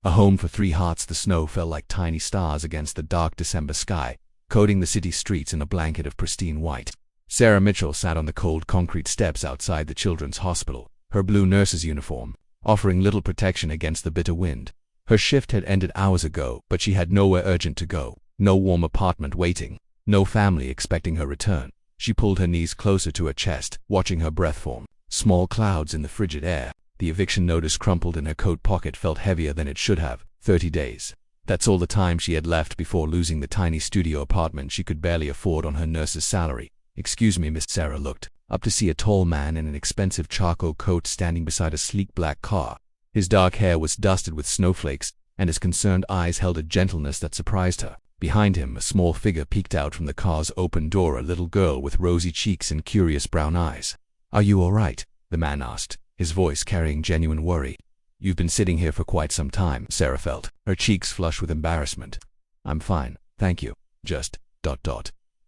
A home for 3 hearts. The snow fell like tiny stars against the dark December sky, coating the city streets in a blanket of pristine white. Sarah Mitchell sat on the cold concrete steps outside the children's hospital, her blue nurse's uniform offering little protection against the bitter wind. Her shift had ended hours ago, but she had nowhere urgent to go, no warm apartment waiting, no family expecting her return. She pulled her knees closer to her chest, watching her breath form. Small clouds in the frigid air. The eviction notice crumpled in her coat pocket felt heavier than it should have. 30 days. That's all the time she had left before losing the tiny studio apartment she could barely afford on her nurse's salary. "Excuse me, Miss." Sarah looked up to see a tall man in an expensive charcoal coat standing beside a sleek black car. His dark hair was dusted with snowflakes, and his concerned eyes held a gentleness that surprised her. Behind him, a small figure peeked out from the car's open door, a little girl with rosy cheeks and curious brown eyes. "Are you all right?" the man asked, his voice carrying genuine worry. "You've been sitting here for quite some time," Sarah felt, her cheeks flushed with embarrassment. "I'm fine, thank you. Just, ...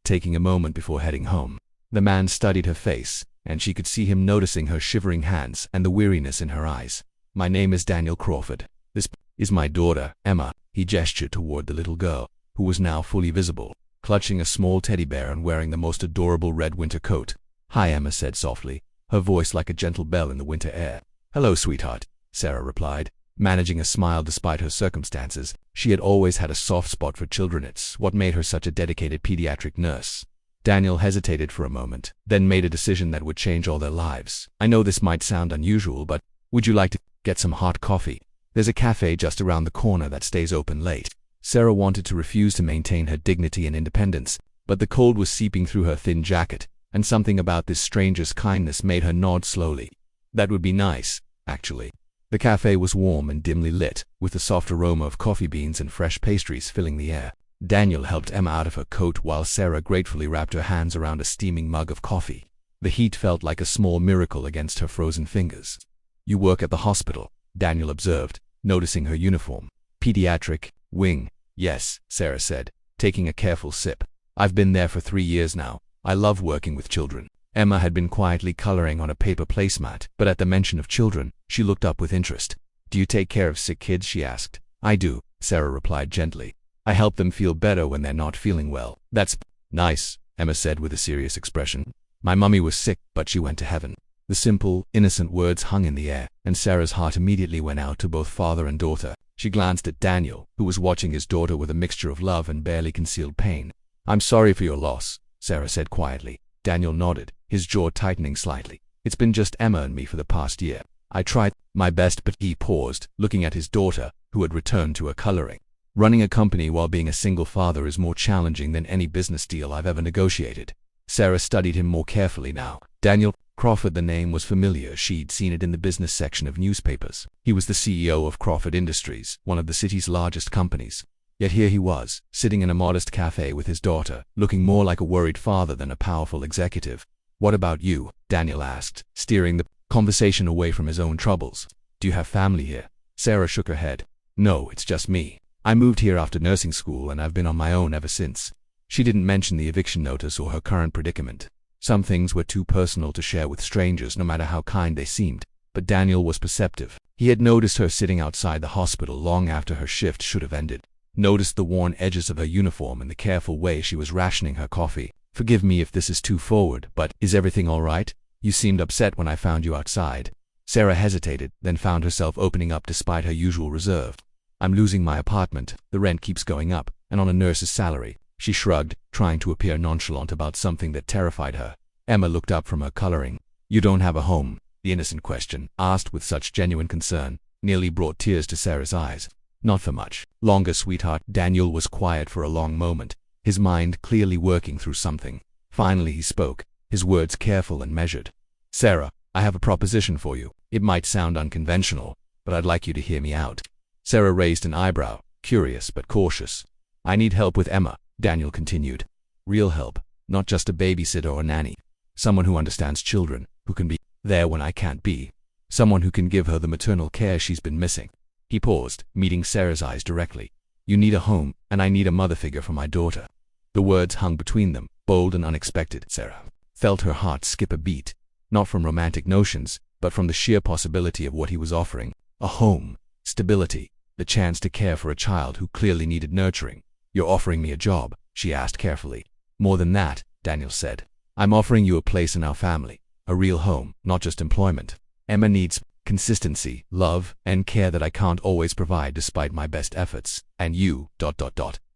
taking a moment before heading home." The man studied her face, and she could see him noticing her shivering hands and the weariness in her eyes. "My name is Daniel Crawford. This is my daughter, Emma." He gestured toward the little girl, who was now fully visible, clutching a small teddy bear and wearing the most adorable red winter coat. "Hi," Emma said softly, her voice like a gentle bell in the winter air. "Hello, sweetheart," Sarah replied, managing a smile despite her circumstances. She had always had a soft spot for children. It's what made her such a dedicated pediatric nurse. Daniel hesitated for a moment, then made a decision that would change all their lives. "I know this might sound unusual, but would you like to get some hot coffee? There's a cafe just around the corner that stays open late." Sarah wanted to refuse to maintain her dignity and independence, but the cold was seeping through her thin jacket, and something about this stranger's kindness made her nod slowly. "That would be nice, actually." The cafe was warm and dimly lit, with the soft aroma of coffee beans and fresh pastries filling the air. Daniel helped Emma out of her coat while Sarah gratefully wrapped her hands around a steaming mug of coffee. The heat felt like a small miracle against her frozen fingers. "You work at the hospital," Daniel observed, noticing her uniform. "Pediatric wing." "Yes," Sarah said, taking a careful sip. "I've been there for 3 years now. I love working with children." Emma had been quietly coloring on a paper placemat, but at the mention of children, she looked up with interest. "Do you take care of sick kids?" she asked. "I do," Sarah replied gently. "I help them feel better when they're not feeling well." "That's nice," Emma said with a serious expression. "My mummy was sick, but she went to heaven." The simple, innocent words hung in the air, and Sarah's heart immediately went out to both father and daughter. She glanced at Daniel, who was watching his daughter with a mixture of love and barely concealed pain. "I'm sorry for your loss," Sarah said quietly. Daniel nodded, his jaw tightening slightly. "It's been just Emma and me for the past year. I tried my best," but he paused, looking at his daughter, who had returned to her coloring. "Running a company while being a single father is more challenging than any business deal I've ever negotiated." Sarah studied him more carefully now. Daniel Crawford, the name was familiar. She'd seen it in the business section of newspapers. He was the CEO of Crawford Industries, one of the city's largest companies. Yet here he was, sitting in a modest cafe with his daughter, looking more like a worried father than a powerful executive. "What about you?" Daniel asked, steering the conversation away from his own troubles. "Do you have family here?" Sarah shook her head. "No, it's just me. I moved here after nursing school and I've been on my own ever since." She didn't mention the eviction notice or her current predicament. Some things were too personal to share with strangers, no matter how kind they seemed. But Daniel was perceptive. He had noticed her sitting outside the hospital long after her shift should have ended. Noticed the worn edges of her uniform and the careful way she was rationing her coffee. "Forgive me if this is too forward, but is everything all right? You seemed upset when I found you outside." Sarah hesitated, then found herself opening up despite her usual reserve. "I'm losing my apartment. The rent keeps going up, and on a nurse's salary." She shrugged, trying to appear nonchalant about something that terrified her. Emma looked up from her coloring. "You don't have a home?" The innocent question, asked with such genuine concern, nearly brought tears to Sarah's eyes. "Not for much longer, sweetheart." Daniel was quiet for a long moment, his mind clearly working through something. Finally he spoke, his words careful and measured. "Sarah, I have a proposition for you. It might sound unconventional, but I'd like you to hear me out." Sarah raised an eyebrow, curious but cautious. "I need help with Emma," Daniel continued. "Real help, not just a babysitter or nanny. Someone who understands children, who can be there when I can't be. Someone who can give her the maternal care she's been missing." He paused, meeting Sarah's eyes directly. "You need a home, and I need a mother figure for my daughter." The words hung between them, bold and unexpected. Sarah felt her heart skip a beat, not from romantic notions, but from the sheer possibility of what he was offering. A home, stability, the chance to care for a child who clearly needed nurturing. "You're offering me a job?" she asked carefully. "More than that," Daniel said. "I'm offering you a place in our family, a real home, not just employment. Emma needs consistency, love, and care that I can't always provide despite my best efforts. And you, ..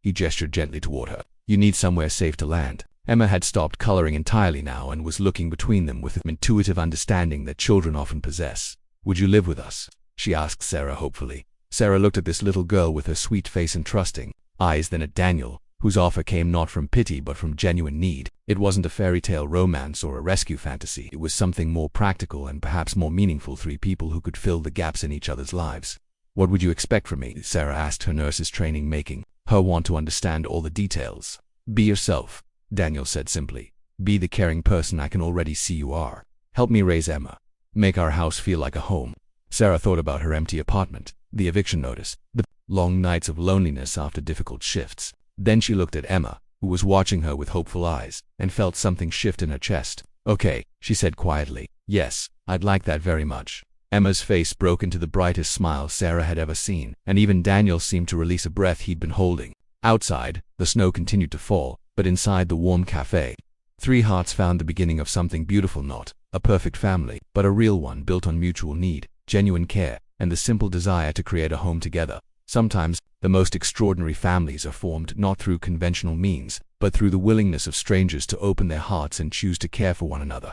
He gestured gently toward her. "You need somewhere safe to land." Emma had stopped coloring entirely now and was looking between them with an intuitive understanding that children often possess. "Would you live with us?" she asked Sarah hopefully. Sarah looked at this little girl with her sweet face and trusting eyes, then at Daniel, whose offer came not from pity but from genuine need. It wasn't a fairy tale romance or a rescue fantasy. It was something more practical and perhaps more meaningful. Three people who could fill the gaps in each other's lives. "What would you expect from me?" Sarah asked, her nurse's training making her want to understand all the details. "Be yourself," Daniel said simply. "Be the caring person I can already see you are. Help me raise Emma. Make our house feel like a home." Sarah thought about her empty apartment, the eviction notice, the long nights of loneliness after difficult shifts. Then she looked at Emma, who was watching her with hopeful eyes, and felt something shift in her chest. "Okay," she said quietly. "Yes, I'd like that very much." Emma's face broke into the brightest smile Sarah had ever seen, and even Daniel seemed to release a breath he'd been holding. Outside, the snow continued to fall, but inside the warm cafe, three hearts found the beginning of something beautiful, not a perfect family, but a real one built on mutual need, genuine care, and the simple desire to create a home together. Sometimes, the most extraordinary families are formed not through conventional means, but through the willingness of strangers to open their hearts and choose to care for one another.